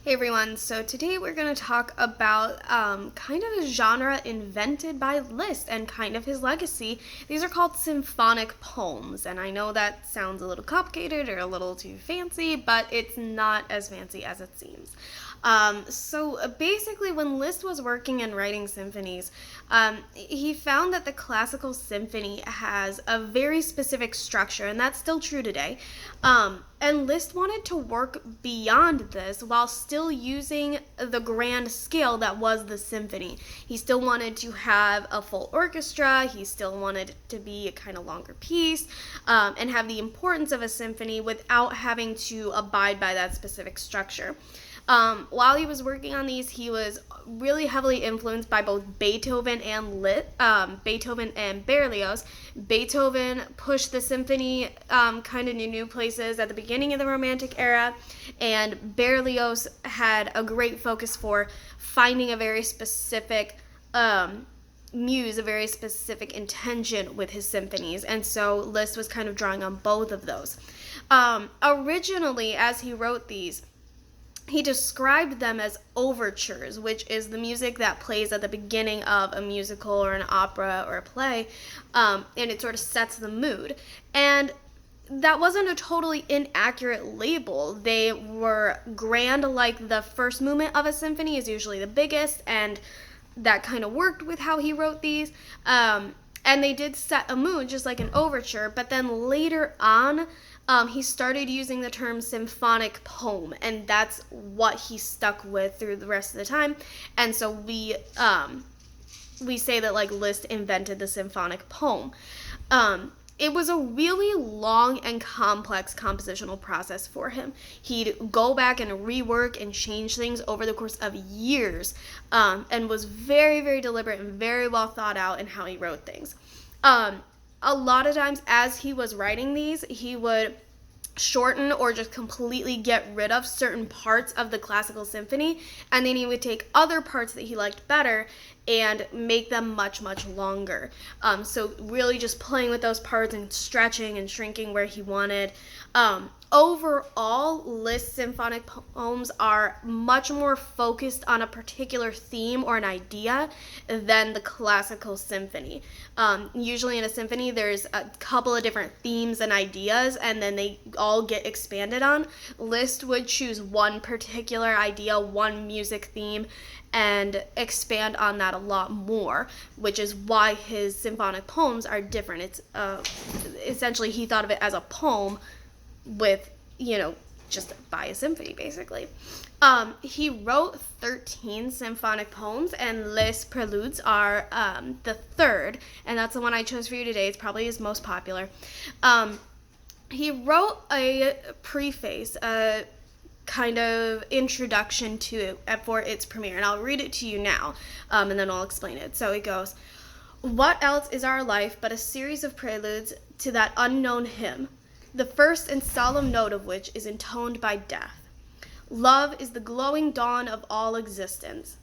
Hey everyone, so today we're going to talk about kind of a genre invented by Liszt and kind of his legacy. These are called symphonic poems, and I know that sounds a little complicated or a little too fancy, but it's not as fancy as it seems. So basically, when Liszt was working and writing symphonies, he found that the classical symphony has a very specific structure, and that's still true today. And Liszt wanted to work beyond this while still using the grand scale that was the symphony. He still wanted to have a full orchestra, he still wanted it to be a kind of longer piece, and have the importance of a symphony without having to abide by that specific structure. While he was working on these, he was really heavily influenced by both Beethoven and Berlioz. Beethoven pushed the symphony kind of new places at the beginning of the Romantic era, and Berlioz had a great focus for finding a very specific muse, a very specific intention with his symphonies, and so Liszt was kind of drawing on both of those. Originally, as he wrote these, he described them as overtures, which is the music that plays at the beginning of a musical or an opera or a play, and it sort of sets the mood. And that wasn't a totally inaccurate label. They were grand, like the first movement of a symphony is usually the biggest, and that kind of worked with how he wrote these. And they did set a mood, just like an overture, but then later on, he started using the term symphonic poem, and that's what he stuck with through the rest of the time. And so we say that like Liszt invented the symphonic poem. It was a really long and complex compositional process for him. He'd go back and rework and change things over the course of years, and was very, very deliberate and very well thought out in how he wrote things. A lot of times as he was writing these, he would shorten or just completely get rid of certain parts of the classical symphony, and then he would take other parts that he liked better and make them much, much longer. So really just playing with those parts and stretching and shrinking where he wanted. Overall, Liszt's symphonic poems are much more focused on a particular theme or an idea than the classical symphony. Usually in a symphony, there's a couple of different themes and ideas, and then they all get expanded on. Liszt would choose one particular idea, one music theme, and expand on that a lot more, which is why his symphonic poems are different. It's essentially he thought of it as a poem with, just by a symphony, basically. He wrote 13 symphonic poems, and Liszt's Preludes are the third, and that's the one I chose for you today. It's probably his most popular. He wrote a preface, a kind of introduction to it for its premiere, and I'll read it to you now, and then I'll explain it. So it goes, "What else is our life but a series of preludes to that unknown hymn, the first and solemn note of which is intoned by death. Love is the glowing dawn of all existence.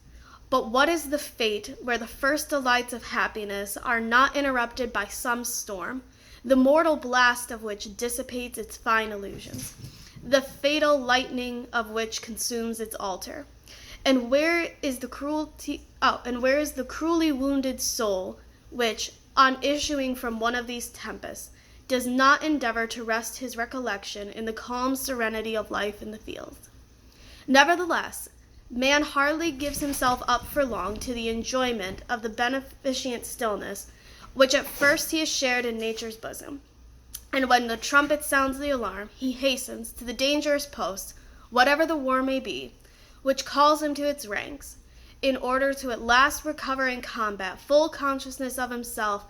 But what is the fate where the first delights of happiness are not interrupted by some storm, the mortal blast of which dissipates its fine illusions, the fatal lightning of which consumes its altar? And where is the cruelly wounded soul which, on issuing from one of these tempests, does not endeavor to rest his recollection in the calm serenity of life in the fields? Nevertheless, man hardly gives himself up for long to the enjoyment of the beneficent stillness which at first he has shared in nature's bosom. And when the trumpet sounds the alarm, he hastens to the dangerous post, whatever the war may be, which calls him to its ranks, in order to at last recover in combat full consciousness of himself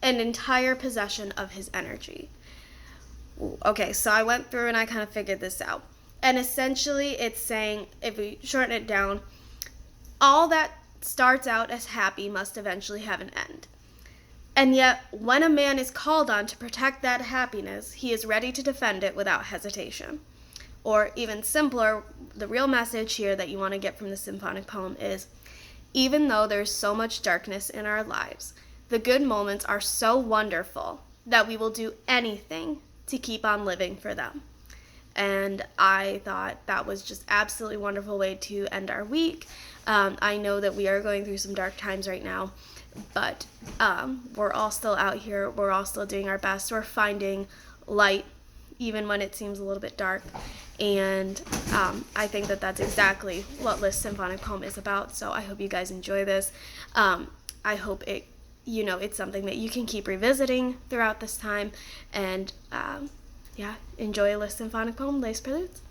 and entire possession of his energy." Okay, so I went through and I kind of figured this out. And essentially it's saying, if we shorten it down, all that starts out as happy must eventually have an end. And yet, when a man is called on to protect that happiness, he is ready to defend it without hesitation. Or even simpler, the real message here that you want to get from the symphonic poem is, even though there's so much darkness in our lives, the good moments are so wonderful that we will do anything to keep on living for them. and I thought that was just absolutely wonderful way to end our week. I know that we are going through some dark times right now, but we're all still out here. We're all still doing our best. We're finding light even when it seems a little bit dark, and I think that that's exactly what Liszt's symphonic poem is about. So I hope you guys enjoy this. I hope it's something that you can keep revisiting throughout this time, and enjoy Liszt's symphonic poem, Liszt Preludes.